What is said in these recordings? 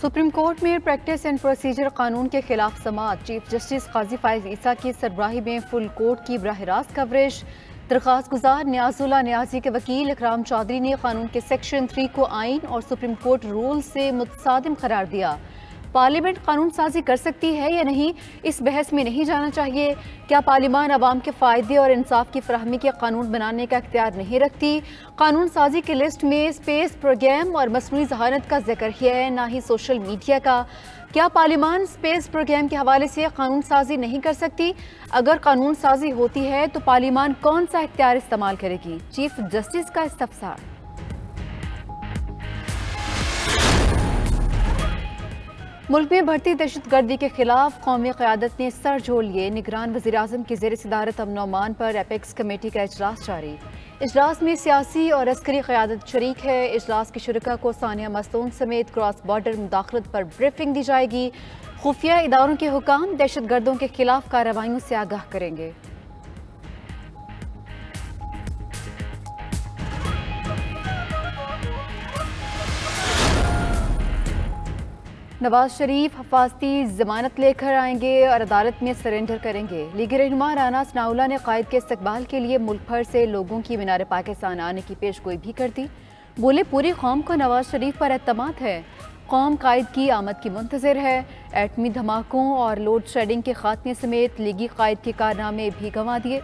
Supreme court में practice and procedure कानून के खिलाफ समाअत। चीफ जस्टिस काजी फाइज ईसा की सरबराही में फुल कोर्ट की बराह रास्त कवरेज। दरख्वास्त गुजार नियाजुल्लाह नियाजी के वकील इकराम चौधरी ने कानून के सेक्शन 3 को आइन और सुप्रीम कोर्ट रूल से मुतसादिम करार दिया। पार्लियामेंट कानून साजी कर सकती है या नहीं, इस बहस में नहीं जाना चाहिए। क्या पार्लियामान अवाम के फ़ायदे और इंसाफ की फराहमी के कानून बनाने का इख्तियार नहीं रखती? कानून साजी की लिस्ट में स्पेस प्रोग्राम और मसनूई ज़हानत का जिक्र है, ना ही सोशल मीडिया का। क्या पार्लियामान स्पेस प्रोग्राम के हवाले से कानून साजी नहीं कर सकती? अगर कानून साजी होती है तो पार्लियामान कौन सा इख्तियार इस्तेमाल करेगी? चीफ जस्टिस का इस्तफसार। मुल्क में बढ़ती दहशतगर्दी के खिलाफ कौमी क़यादत ने सर जोड़ लिए। निगरान वज़ीर-ए-आज़म की ज़ेर सदारत अमन और अमान पर एपेक्स कमेटी का इजलास जारी। इजलास में सियासी और अस्करी क़यादत शरीक है। इजलास के शुरका को सानिया मस्तून समेत क्रॉस बॉर्डर मुदाखलत पर ब्रीफिंग दी जाएगी। खुफिया इदारों के हुकाम दहशतगर्दों के खिलाफ कार्रवाइयों से आगाह करेंगे। नवाज शरीफ हिफाजती जमानत लेकर आएंगे और अदालत में सरेंडर करेंगे। लीगी रहनुमा राना सनाउल्लाह ने कायद के इस्तकबाल के लिए मुल्क भर से लोगों की मीनार पाकिस्तान आने की पेशगोई भी कर दी। बोले, पूरी कौम को नवाज शरीफ पर एतमाद है। कौम कायद की आमद की मुंतज़िर है। एटमी धमाकों और लोड शेडिंग के खात्मे समेत लीगी कायद के कारनामे भी गंवा दिए।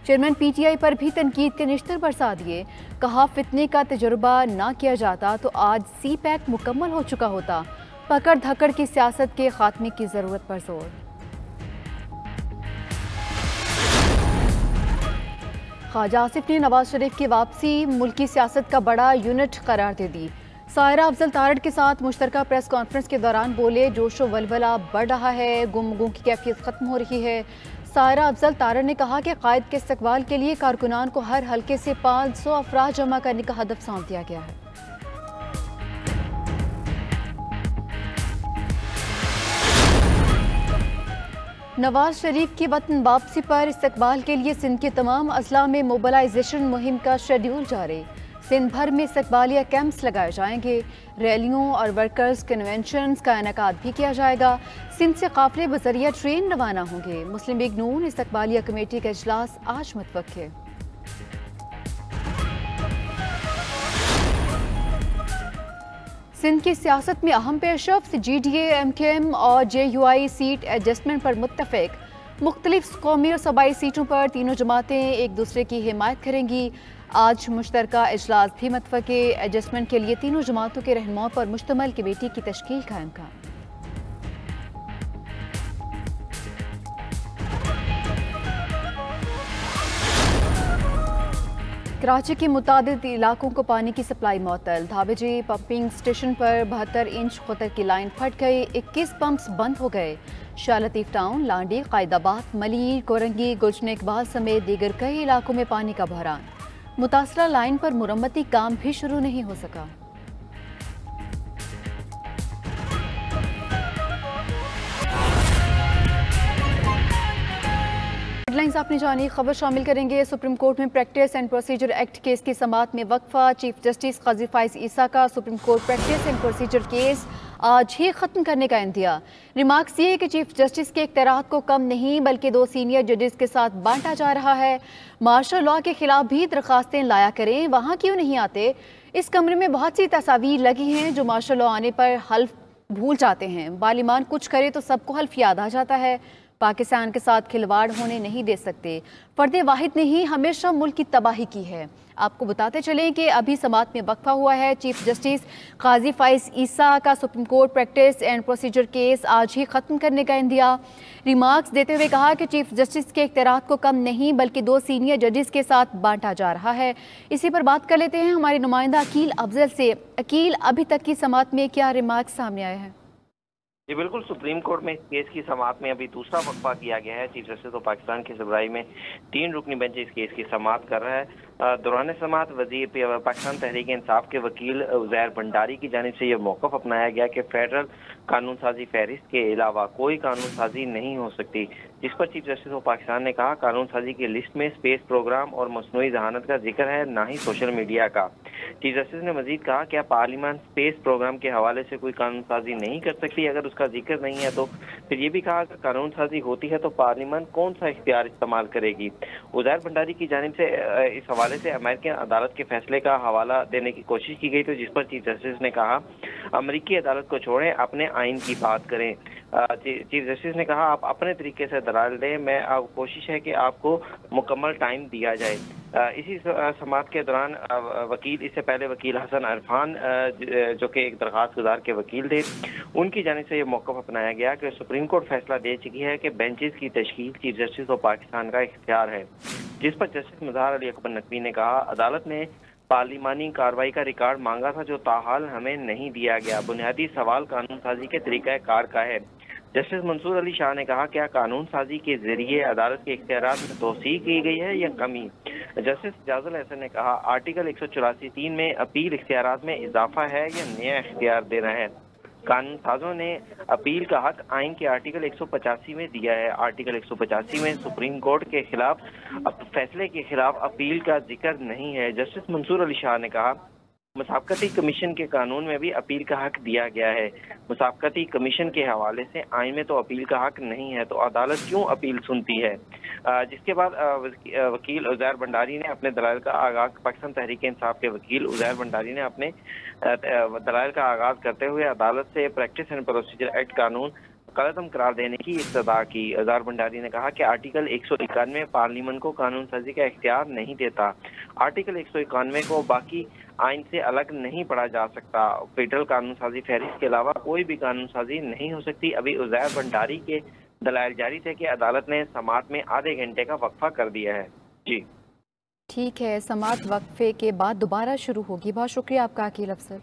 चेयरमैन PTI पर भी तनकीद के निश्तर बरसा दिए। कहा, फितने का तजुर्बा ना किया जाता तो आज CPAC मुकम्मल हो चुका होता। पकड़ धकड़ की सियासत के खात्मे की जरूरत पर जोर। ख्वाजा आसिफ ने नवाज शरीफ की वापसी मुल्की सियासत का बड़ा यूनिट करार दे दी। सायरा अफजल तारड़ के साथ मुश्तरका प्रेस कॉन्फ्रेंस के दौरान बोले, जोशो वलवला बढ़ रहा है, गुमगुम की कैफियत खत्म हो रही है। सायरा अफजल तारड़ ने कहा कि कायद के इस्तकबाल के लिए कारकुनान को हर हल्के से 500 अफराद जमा करने का हदफ सौंप दिया गया है। नवाज शरीफ की वतन वापसी पर इस्तकबाल के लिए सिंध के तमाम अजला में मोबलाइजेशन मुहिम का शेड्यूल जारी। सिंध भर में इस्तकबालिया कैंप्स लगाए जाएंगे। रैलियों और वर्कर्स कन्वेंशंस का इनेकाद भी किया जाएगा। सिंध से काफिले बजरिया ट्रेन रवाना होंगे। मुस्लिम लीग नून इस्तकबालिया कमेटी का इजलास आज मुतवक्किल। सिंध की सियासत में अहम पेशरफ्त। GDA, MKM और JUI सीट एडजस्टमेंट पर मुत्तफिक। मुख्तलिफ कौमी और सूबाई सीटों पर तीनों जमातें एक दूसरे की हिमायत करेंगी। आज मुश्तरका इजलास भी मुत्तफिक। एडजस्टमेंट के लिए तीनों जमातों के रहनुमाओं पर मुश्तमल कमेटी की तश्कील का इम्कान। कराची के मुतादिद इलाकों को पानी की सप्लाई मअतल। धाबेजी पंपिंग स्टेशन पर 72 इंच क़तर की लाइन फट गई। 21 पंप्स बंद हो गए। शाह लतीफ टाउन, लांडी, कायदाबाद, मलीर, कोरंगी, गुलशन इकबाल समेत दीगर कई इलाकों में पानी का बहरान। मुतासरा लाइन पर मुरम्मती काम भी शुरू नहीं हो सका। हेडलाइंस आपने जानी, खबर शामिल करेंगे। सुप्रीम कोर्ट में practice and procedure act case की समाअत में वक्फा। चीफ जस्टिस काजी फाइज ईसा का supreme court practice and procedure case आज ही खत्म करने का इंदिया। रिमार्क्स ये कि चीफ जस्टिस के इख्तियारात को कम नहीं बल्कि 2 सीनियर जजेस के साथ बांटा जा रहा है। मार्शल लॉ के खिलाफ भी दरखास्तें लाया करें, वहाँ क्यों नहीं आते? इस कमरे में बहुत सी तस्वीर लगी हैं जो मार्शल लॉ आने पर हल्फ भूल जाते हैं। पार्लियामान कुछ करे तो सबको हल्फ याद आ जाता है। पाकिस्तान के साथ खिलवाड़ होने नहीं दे सकते। फर्द वाहिद ने ही हमेशा मुल्क की तबाही की है। आपको बताते चलें कि अभी समाअत में वक्फा हुआ है। चीफ जस्टिस काजी फाइज ईसा का supreme court practice and procedure case आज ही खत्म करने का इंदिया। रिमार्क्स देते हुए कहा कि चीफ जस्टिस के इख्तियारात को कम नहीं बल्कि 2 सीनियर जजेस के साथ बांटा जा रहा है। इसी पर बात कर लेते हैं हमारे नुमाइंदा अकील अफजल से। अकील, अभी तक की समाअत में क्या रिमार्क्स सामने आए हैं? जी बिल्कुल, सुप्रीम कोर्ट में इस केस की समाअत में अभी दूसरा वक्फा किया गया है। चीफ जस्टिस ऑफ पाकिस्तान की सरबराही में 3 रुकनी बेंच इस केस की समाअत कर रहा है। दौरान समाअत वज़ीर पाकिस्तान तहरीक इंसाफ के वकील उज़ैर भंडारी की जानिब से यह मौक़िफ़ अपनाया गया कि फेडरल कानून साजी फहरिस्त के अलावा कोई कानून साजी नहीं हो सकती, जिस पर चीफ जस्टिस ऑफ पाकिस्तान ने कहा कानून साजी की लिस्ट में स्पेस प्रोग्राम और मसनूई जहानत का जिक्र है, ना ही सोशल मीडिया का। चीफ जस्टिस ने मजीद कहा क्या पार्लियामान स्पेस प्रोग्राम के हवाले से कोई कानून साजी नहीं कर सकती? अगर उसका जिक्र नहीं है तो फिर ये भी कहा अगर कानून साजी होती है तो पार्लियामान कौन सा इख्तियार इस्तेमाल करेगी? उज़ैर भंडारी की जानिब से इस हवाले से अमेरिकी अदालत के फैसले का हवाला देने की कोशिश की गई, तो जिस पर चीफ जस्टिस ने कहा अमेरिकी अदालत को छोड़ें, अपने आइन की बात करें। चीफ जस्टिस ने कहा आप अपने तरीके से दलाल दें, मैं कोशिश है कि आपको मुकम्मल टाइम दिया जाए। इसी समाअत के दौरान वकील, इससे पहले वकील हसन अरफान जो कि एक दरख्वास्त गुजार के वकील थे, उनकी जानिब से ये मौक़िफ़ अपनाया गया कि सुप्रीम कोर्ट फैसला दे चुकी है कि बेंचेस की तश्कील चीफ जस्टिस और पाकिस्तान का इख्तियार है, जिस पर जस्टिस मुज़ाहर अली अकबर नकवी ने कहा अदालत ने पार्लिमानी कार्रवाई का रिकॉर्ड मांगा था जो ताहाल हमें नहीं दिया गया। बुनियादी सवाल कानून साजी के तरीक़ाकार का है। जस्टिस मंसूर अली शाह ने कहा क्या कानून साजी के जरिए अदालत के इख्तियारात में तोसी की गई है या कमी? जस्टिस एजाजुल हसन ने कहा आर्टिकल 184(3) में अपील इख्तियारात में इजाफा है या नया इख्तियार देना है? कानून साजों ने अपील का हक आइन के आर्टिकल 185 में दिया है। आर्टिकल 185 में सुप्रीम कोर्ट के खिलाफ फैसले के खिलाफ अपील का जिक्र नहीं है। जस्टिस मंसूर अली शाह ने कहा मुसाबकती कमीशन के कानून में भी अपील का हक दिया गया है। मुसाबकती कमीशन के हवाले से आइन में तो अपील का हक नहीं है, तो अदालत क्यों अपील सुनती है? जिसके बाद वकील उज़ैर भंडारी ने अपने दलाइल का आगाज़, पाकिस्तान तहरीक इंसाफ के वकील उज़ैर भंडारी ने अपने दलाइल का आगाज़ करते हुए अदालत से प्रैक्टिस एंड प्रोसीजर एक्ट कानून कलअदम करार देने की इस्तदा की। उज़ैर भंडारी ने कहा कि आर्टिकल 191 पार्लियामेंट को कानून साजी का इख्तियार नहीं देता। आर्टिकल 191 को बाकी आइन से अलग नहीं पढ़ा जा सकता। फेडरल कानून साजी फहरिस्त के अलावा कोई भी कानून साजी नहीं हो सकती। अभी उज़ैर भंडारी के दलाइल जारी थे कि अदालत ने समाअत में आधे घंटे का वक्फा कर दिया है। जी ठीक है, समाअत वक्फे के बाद दोबारा शुरू होगी। बहुत शुक्रिया आपका अकील अफसर।